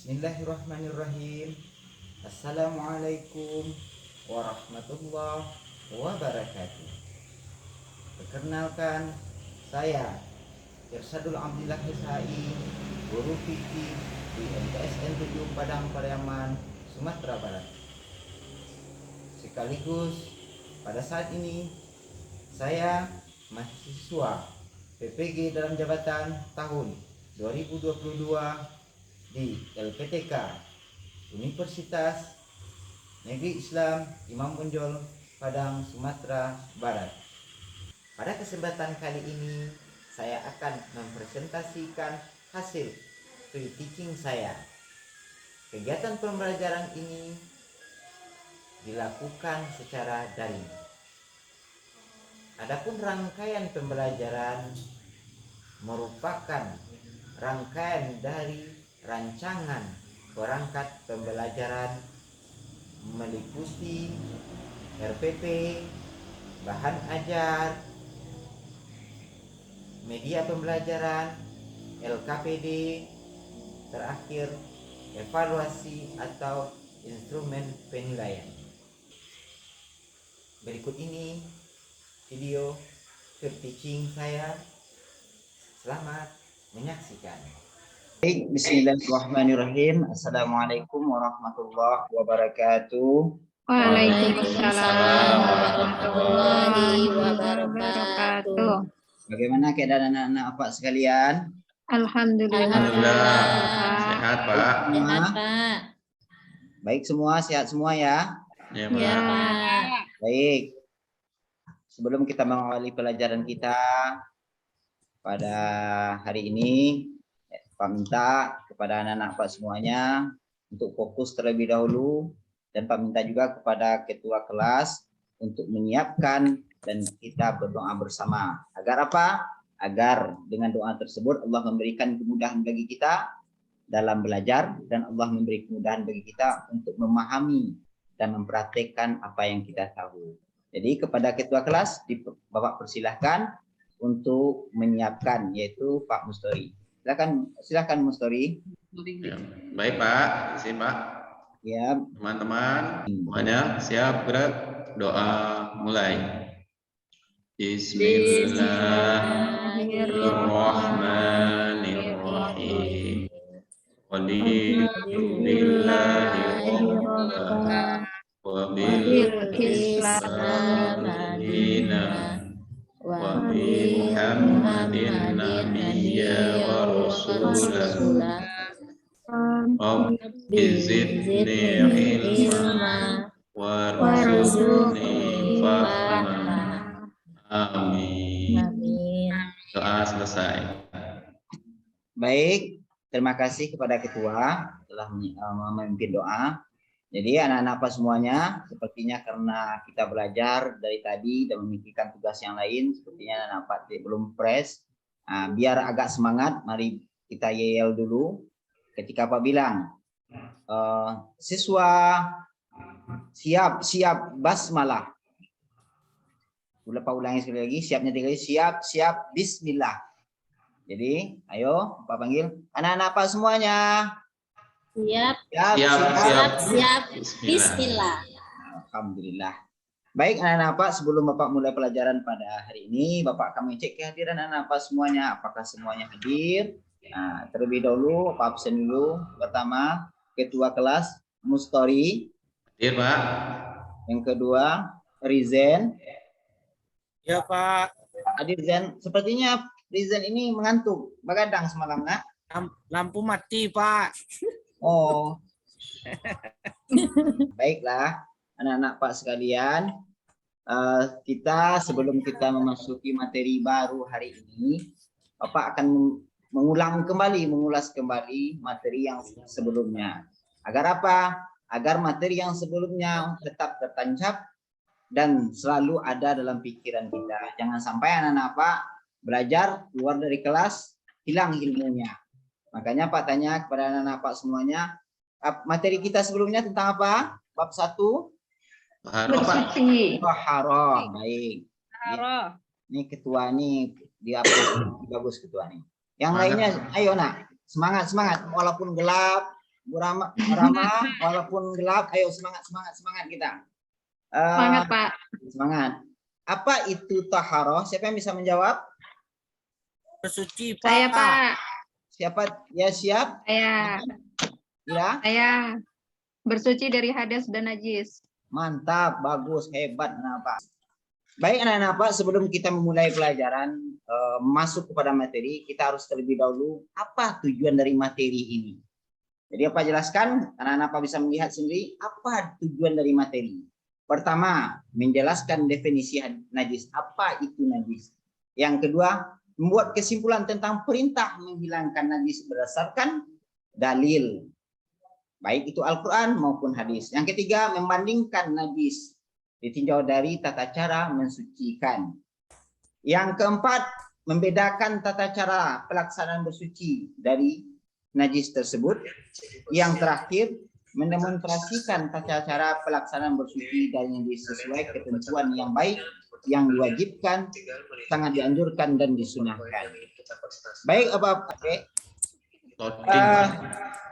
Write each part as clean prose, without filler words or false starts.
Bismillahirrahmanirrahim. Assalamualaikum warahmatullahi wabarakatuh. Perkenalkan, saya Irsadul Abdillah Hisai, guru fikih di MTSN 7 Padang Pariaman, Sumatera Barat. Sekaligus pada saat ini saya mahasiswa PPG dalam jabatan tahun 2022 di LPTK Universitas Negeri Islam Imam Bonjol, Padang, Sumatera Barat. Pada kesempatan kali ini saya akan mempresentasikan hasil free teaching saya. Kegiatan pembelajaran ini dilakukan secara daring. Adapun rangkaian pembelajaran merupakan rangkaian dari rancangan perangkat pembelajaran meliputi RPP, bahan ajar, media pembelajaran, LKPD, terakhir evaluasi atau instrumen penilaian. Berikut ini video teaching saya. Selamat menyaksikan. Baik, bismillahirrahmanirrahim. Assalamualaikum warahmatullahi wabarakatuh. Waalaikumsalam warahmatullahi wabarakatuh. Bagaimana keadaan anak-anak Pak sekalian? Alhamdulillah. Sehat, Pak. Sehat, Pak. Baik semua, sehat semua ya? Ya, Ya, Pak. Pak. Baik. Sebelum kita mengawali pelajaran kita pada hari ini, Pak minta kepada anak-anak Pak semuanya untuk fokus terlebih dahulu, dan Pak minta juga kepada ketua kelas untuk menyiapkan dan kita berdoa bersama. Agar apa? Agar dengan doa tersebut Allah memberikan kemudahan bagi kita dalam belajar, dan Allah memberi kemudahan bagi kita untuk memahami dan mempraktekkan apa yang kita tahu. Jadi kepada ketua kelas, Bapak persilahkan untuk menyiapkan, yaitu Pak Mustori. Silakan Mustori. Ya. Baik, Pak. Sini, Pak. Ya. Teman-teman, semuanya siap gerak? Doa mulai. Bismillahirrahmanirrahim. Wa bi Muhammadin nabiyya wa rasulah. Rabbi zidni ilma warzuqni fahma. Amin. Doa selesai. Baik, terima kasih kepada ketua telah memimpin doa. Jadi anak-anak Pak semuanya, sepertinya karena kita belajar dari tadi dan memikirkan tugas yang lain, sepertinya anak-anak Pak belum fresh. Biar agak semangat, mari kita yel dulu. Ketika Pak bilang, siswa siap basmalah. Pak ulangi sekali lagi, siapnya 3 kali, siap bismillah. Jadi ayo Pak panggil anak-anak Pak semuanya. Siap. Bismillah. Alhamdulillah. Baik anak-anak Pak, sebelum Bapak mulai pelajaran pada hari ini, Bapak akan mengecek kehadiran anak-anak Pak semuanya. Apakah semuanya hadir? Nah, terlebih dahulu Pak absen dulu. Pertama, ketua kelas Mustori. Hadir, Pak. Yang kedua, Rizen. Ya, Pak. Hadir Zen. Sepertinya Rizen ini mengantuk, begadang semalam, nak. Lampu mati, Pak. Oh. Baiklah, anak-anak Pak sekalian. Kita sebelum kita memasuki materi baru hari ini, Bapak akan mengulas kembali materi yang sebelumnya. Agar apa? Agar materi yang sebelumnya tetap tertancap dan selalu ada dalam pikiran kita. Jangan sampai anak-anak Pak belajar keluar dari kelas hilang ilmunya. Makanya Pak tanya kepada anak-anak Pak semuanya, materi kita sebelumnya tentang apa? Bab 1 Bersuci. Taharah. Baik. Ini ketua nih, dia bagus ketua nih. Yang lainnya, ayo nak, semangat walaupun gelap, Bu Rama, walaupun gelap, ayo semangat kita. Semangat, Pak. Semangat. Apa itu taharoh? Siapa yang bisa menjawab? Bersuci, Pak. Saya, Pak. Siapa? Ya, siap? Saya. Ya? Saya. Bersuci dari hadas dan najis. Mantap, bagus, hebat, Pak. Baik anak-anak Pak, sebelum kita memulai pelajaran masuk kepada materi, kita harus terlebih dahulu apa tujuan dari materi ini. Jadi apa jelaskan, anak-anak Pak bisa melihat sendiri apa tujuan dari materi. Pertama, menjelaskan definisi najis, apa itu najis. Yang kedua, membuat kesimpulan tentang perintah menghilangkan najis berdasarkan dalil, baik itu Al-Quran maupun hadis. Yang ketiga, membandingkan najis ditinjau dari tata cara mensucikan. Yang keempat, membedakan tata cara pelaksanaan bersuci dari najis tersebut. Yang terakhir, mendemonstrasikan tata cara pelaksanaan bersuci dari najis sesuai ketentuan yang baik, yang diwajibkan, sangat dianjurkan dan disunahkan. Baik, Bapak.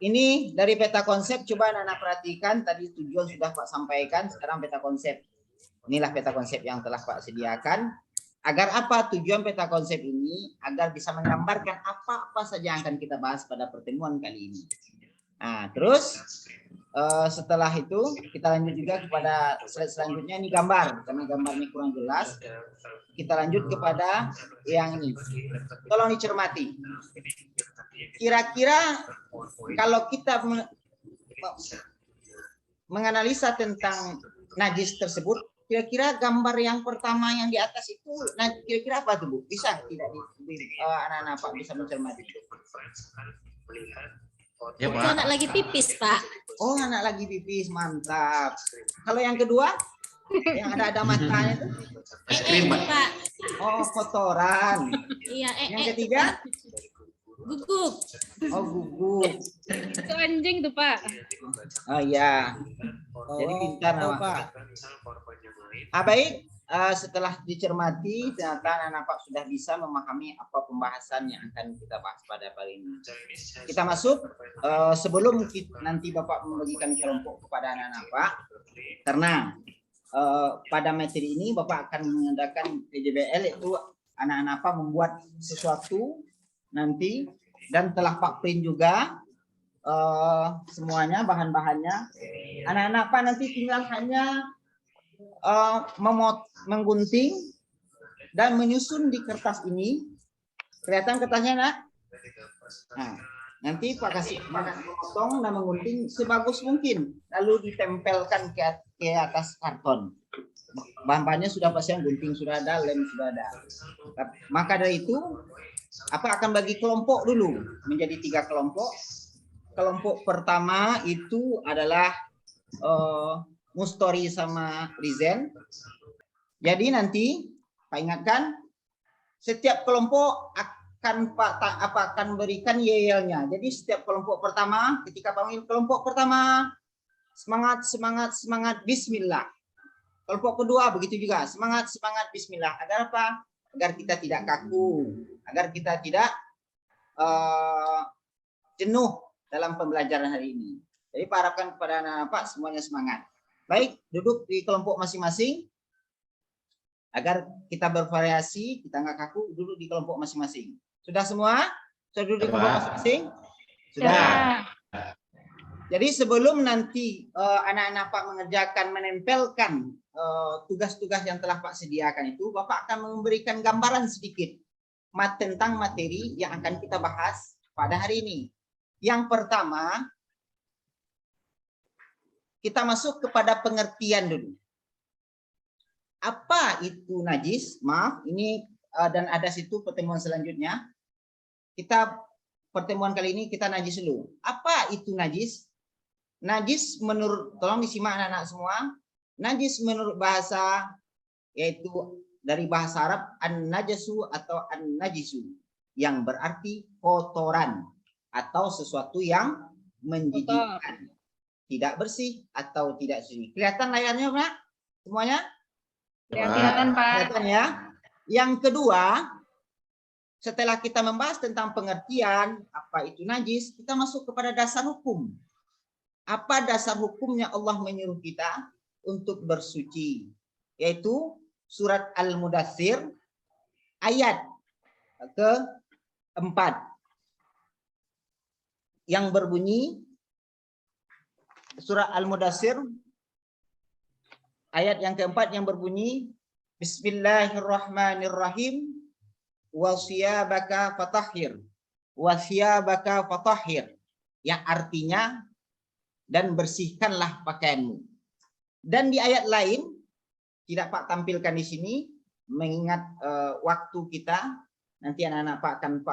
Ini dari peta konsep, coba anak-anak perhatikan. Tadi tujuan sudah Pak sampaikan, sekarang peta konsep. Inilah peta konsep yang telah Pak sediakan. Agar apa tujuan peta konsep ini? Agar bisa menggambarkan apa-apa saja yang akan kita bahas pada pertemuan kali ini. Nah, terus setelah itu kita lanjut juga kepada slide selanjutnya. Ini gambar, karena gambarnya kurang jelas. Kita lanjut kepada yang ini. Tolong dicermati. Kira-kira kalau kita menganalisa tentang najis tersebut, kira-kira gambar yang pertama yang di atas itu, nah kira-kira apa tuh Bu? Bisa tidak anak-anak Pak bisa mencermati? Ya, Itu Pak. anak lagi pipis, Pak. Oh, anak lagi pipis, mantap. Kalau yang kedua, yang ada matanya itu? Es krim, Pak. Pak. Oh, kotoran. Iya, Yang ketiga? gugup. Oh, gugup. Itu anjing tuh, Pak. Oh iya. Jadi pintar nama. Pak. Baik, setelah dicermati, ternyata anak Pak sudah bisa memahami apa pembahasan yang akan kita bahas pada kali ini. Kita masuk, sebelum nanti Bapak membagikan kelompok kepada anak-anak Pak, karena pada materi ini Bapak akan mengadakan PJBL, yaitu anak-anak Pak membuat sesuatu nanti, dan telah Pak print juga semuanya bahan-bahannya. Anak-anak Pak nanti tinggal hanya menggunting dan menyusun di kertas ini. Kelihatan kertasnya, Nak? Nah, nanti Pak kasih memotong dan menggunting sebagus mungkin, lalu ditempelkan ke atas karton. Bahan-bahannya sudah pasti, yang gunting sudah ada, lem sudah ada. Maka dari itu, apa akan bagi kelompok dulu menjadi 3 kelompok. Kelompok pertama itu adalah Mustori sama Rizen. Jadi nanti Pak ingatkan, setiap kelompok akan berikan yel-yelnya. Jadi setiap kelompok pertama, ketika panggil kelompok pertama, semangat Bismillah. Kelompok kedua begitu juga, semangat Bismillah. Agar apa? Agar kita tidak kaku, agar kita tidak jenuh dalam pembelajaran hari ini. Jadi Pak harapkan kepada anak-anak Pak semuanya semangat. Baik, duduk di kelompok masing-masing. Agar kita bervariasi, kita nggak kaku, duduk di kelompok masing-masing. Sudah semua? Sudah duduk di kelompok masing-masing? Sudah. Jadi sebelum nanti anak-anak Pak mengerjakan, menempelkan tugas-tugas yang telah Pak sediakan itu, Bapak akan memberikan gambaran sedikit tentang materi yang akan kita bahas pada hari ini. Yang pertama, kita masuk kepada pengertian dulu. Apa itu najis? Maaf, ini dan ada situ pertemuan selanjutnya. Pertemuan kali ini kita najis dulu. Apa itu najis? Najis menurut, tolong disimak anak-anak semua. Najis menurut bahasa, yaitu dari bahasa Arab an-najasu atau an-najisu, yang berarti kotoran atau sesuatu yang menjijikkan, tidak bersih atau tidak suci. Kelihatan layarnya, Pak? Semuanya? Kelihatan, Pak. Kelihatan ya. Yang kedua, setelah kita membahas tentang pengertian apa itu najis, kita masuk kepada dasar hukum. apa dasar hukumnya Allah menyuruh kita untuk bersuci? Yaitu surat Al-Mudaththir ayat ke-4 yang berbunyi, surah Al-Mudaththir ayat yang ke-4 yang berbunyi, Bismillahirrahmanirrahim, wasiyabaka fatahhir, wasiyabaka fatahhir, yang artinya dan bersihkanlah pakaianmu. Dan di ayat lain tidak Pak tampilkan di sini, mengingat waktu kita, nanti anak-anak Pak akan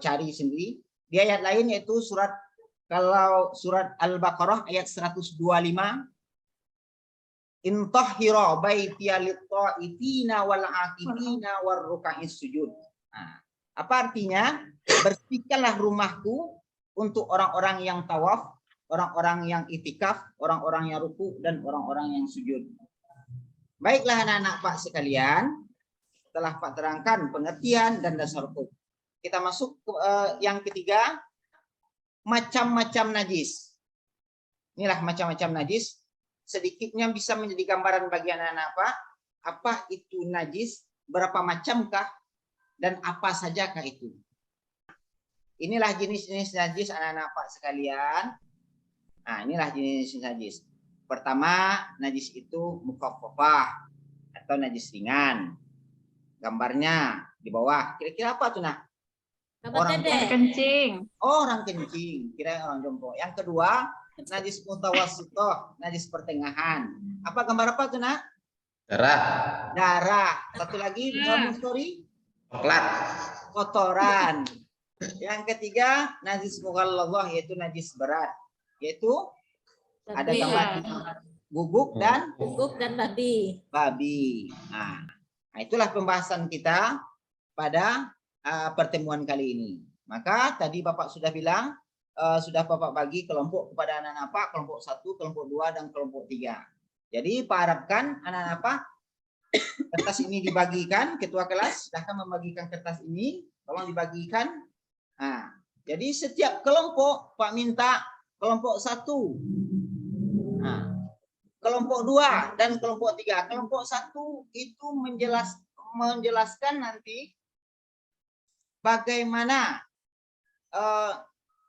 cari sendiri. Di ayat lain yaitu surat Al-Baqarah ayat 125, intahhira baitiya lit-ta'ifina wal 'akifina war ruka'is sujud. Nah, apa artinya? Bersihkanlah rumahku untuk orang-orang yang tawaf, orang-orang yang itikaf, orang-orang yang ruku, dan orang-orang yang sujud. Baiklah anak-anak Pak sekalian, setelah Pak terangkan pengertian dan dasar hukum, kita masuk ke yang ketiga, macam-macam najis. Inilah macam-macam najis. Sedikitnya bisa menjadi gambaran bagi anak-anak Pak, apa itu najis, berapa macamkah, dan apa sajakah itu. Inilah jenis-jenis najis anak-anak Pak sekalian. Nah, inilah jenis najis. Pertama, najis itu mukhaffafah atau najis ringan. Gambarnya di bawah. Kira-kira apa tuh, Nak? Orang kencing. Orang kencing, kira orang jongkok. Yang kedua, najis mutawassithah, najis pertengahan. Apa gambar apa tuh, Nak? Darah. Darah. Satu lagi, story. Coklat. Kotoran. Yang ketiga, najis mughalladhah, yaitu najis berat. Yaitu ada gambar guguk dan babi. Nah, itulah pembahasan kita pada pertemuan kali ini. Maka tadi Bapak sudah bilang, sudah Bapak bagi kelompok kepada anak-anak Pak, kelompok 1, kelompok 2, dan kelompok 3. Jadi Pak harapkan anak-anak Pak, kertas ini dibagikan, ketua kelas silahkan membagikan kertas ini, tolong dibagikan. Nah, jadi setiap kelompok Pak minta kelompok 1, nah, kelompok 2, dan kelompok 3. Kelompok 1 itu menjelaskan nanti bagaimana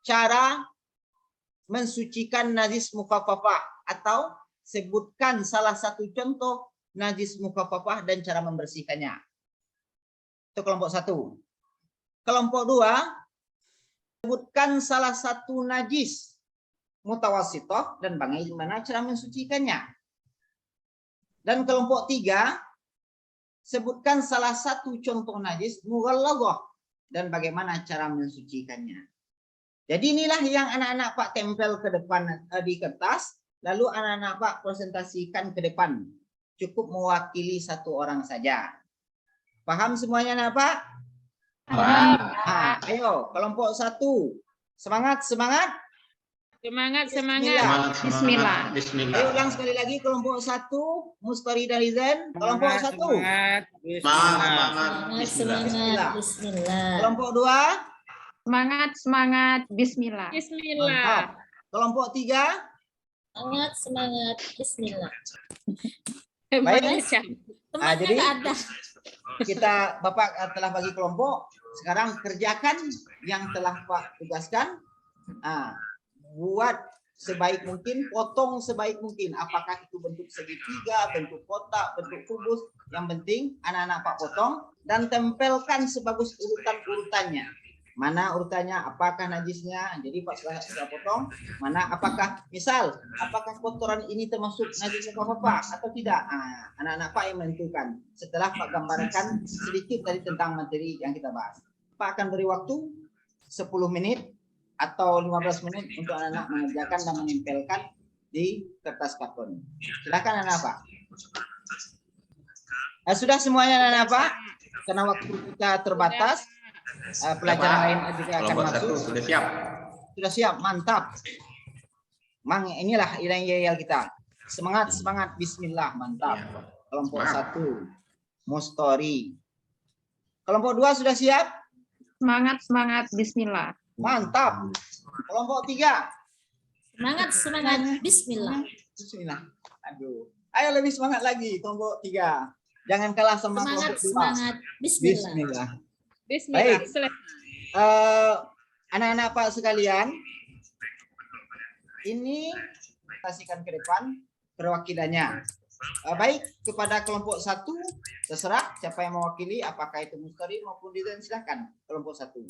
cara mensucikan najis mukhaffafah, atau sebutkan salah satu contoh najis mukhaffafah dan cara membersihkannya. Itu kelompok 1. Kelompok 2, sebutkan salah satu najis mutawassithah dan bagaimana cara mensucikannya. Dan kelompok 3, sebutkan salah satu contoh najis mughalladhah dan bagaimana cara mensucikannya. Jadi inilah yang anak-anak Pak tempel ke depan di kertas, lalu anak-anak Pak presentasikan ke depan. Cukup mewakili satu orang saja. Paham semuanya anak Pak? Paham. Nah, ayo kelompok 1. Semangat, semangat. Semangat. Bismillah. Bismillah. Ayo ulang sekali lagi kelompok 1, Mustari dan Rizan. Kelompok 1. Semangat. Bismillah. Kelompok 2. Semangat. Bismillah. Mantap. Kelompok 3. Semangat, bismillah. Baik. Nah, jadi ada. kita Bapak telah bagi kelompok. Sekarang kerjakan yang telah Pak tugaskan. Nah, buat sebaik mungkin, potong sebaik mungkin. Apakah itu bentuk segitiga, bentuk kotak, bentuk kubus. Yang penting anak-anak Pak potong dan tempelkan sebagus urutan-urutannya. Mana urutannya, apakah najisnya. Jadi Pak sudah potong. Mana apakah, misal, apakah kotoran ini termasuk najis apa atau tidak. Nah, anak-anak Pak yang menentukan. Setelah Pak gambarkan sedikit tadi tentang materi yang kita bahas. Pak akan beri waktu 10 menit atau 15 menit untuk anak-anak mengerjakan dan menempelkan di kertas karton. Silakan anak-anak Pak. Sudah semuanya anak-anak Pak? Karena waktu kita terbatas. Pelajaran lain juga akan masuk. Sudah siap. Sudah siap, mantap. Mang, inilah ideal kita. Semangat, bismillah, mantap. Kelompok 1, Mustori. Kelompok 2 sudah siap? Semangat. Bismillah. Mantap. Kelompok 3. Semangat, semangat. Bismillah. Bismillah. Aduh. Ayo lebih semangat lagi, kelompok 3. Jangan kalah sama Semangat, kelompok 2. semangat. Bismillah. Bismillah. Bismillah. Baik. Anak-anak Pak sekalian, ini kasihkan ke depan perwakilannya. Baik, kepada kelompok 1, terserah siapa yang mewakili, apakah itu Mustari maupun Didan, silahkan kelompok 1.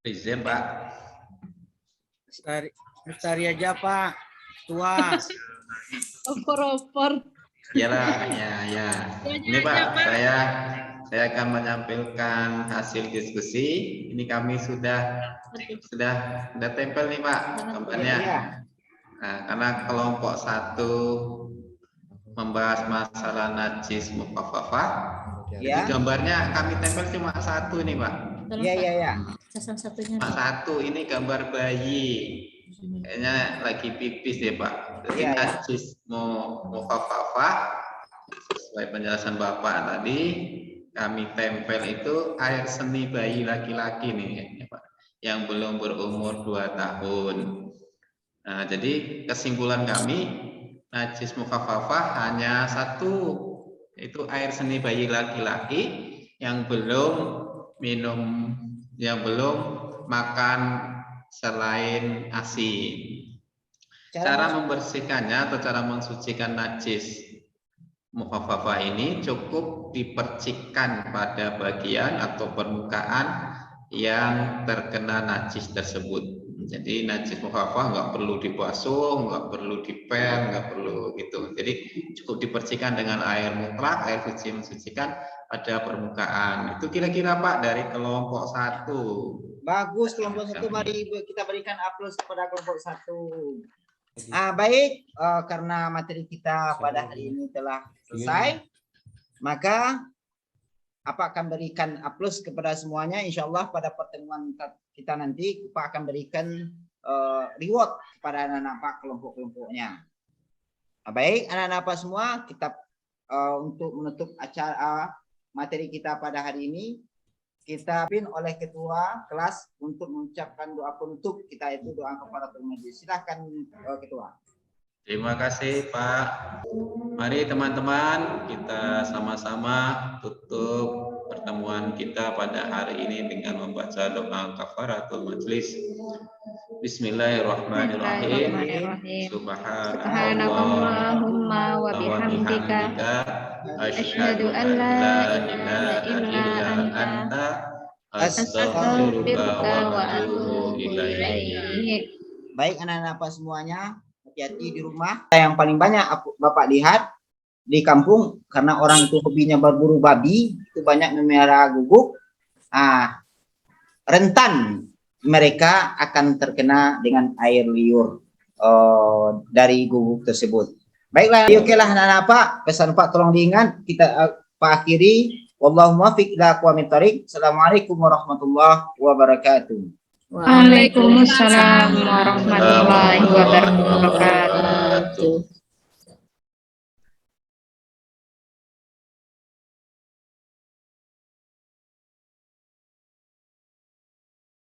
Izin Pak. Mustari aja Pak. Tua. Opor-opor. Iyalah, ya. Ini Pak, saya akan menyampaikan hasil diskusi. Ini kami sudah tempel nih Pak gambarnya. Nah, karena kelompok 1 membahas masalah najis mukhafafah. Ya. Jadi gambarnya kami tempel cuma 1 nih Pak. Iya. Sasaran satunya. Cuma 1, ini gambar bayi. Kayaknya lagi pipis ya Pak. Jadi Iya. najis mukhafafah sesuai penjelasan Bapak tadi, kami tempel itu air seni bayi laki-laki nih ya Pak, yang belum berumur 2 tahun. Nah, jadi kesimpulan kami najis mukhafafah hanya 1, itu air seni bayi laki-laki yang belum makan selain ASI. Cara membersihkannya atau cara mensucikan najis mukhafafah ini cukup dipercikkan pada bagian atau permukaan yang terkena najis tersebut. Jadi najis mukhafafah nggak perlu dibasuh, nggak perlu dipel, nggak perlu gitu. Jadi cukup dipercikkan dengan air mutlak, air suci mensucikan pada permukaan. Itu kira-kira Pak dari kelompok 1. Bagus, kelompok 1, mari kita berikan aplaus kepada kelompok 1. Baik, karena materi kita pada hari ini telah selesai, maka Apa akan berikan aplaus kepada semuanya. Insya Allah pada pertemuan kita nanti Pak akan berikan reward kepada anak-anak Pak kelompok-kelompoknya. Baik anak-anak Pak semua, kita untuk menutup acara materi kita pada hari ini, kita pimpin oleh ketua kelas untuk mengucapkan doa penutup kita, itu doa kafaratul majlis. Silakan ketua. Terima kasih Pak. Mari teman-teman kita sama-sama tutup pertemuan kita pada hari ini dengan membaca doa kafaratul majlis. Bismillahirrahmanirrahim. Subhanallahumma wa bihamdika asyhadu an la ilaha illa anta astaghfiruka wa atubu ilaik. Baik anak-anak Pak semuanya, hati-hati di rumah. Yang paling banyak Bapak lihat di kampung, karena orang itu hobinya berburu babi, itu banyak memelihara guguk. Rentan mereka akan terkena dengan air liur dari guguk tersebut. Baiklah, okelah anak-anak Pak, pesan Pak tolong diingat. Kita Pak akhiri. Wallahu muwaffiq ila aqwamit thoriq. Assalamualaikum warahmatullahi wabarakatuh. Waalaikumsalam warahmatullahi wabarakatuh.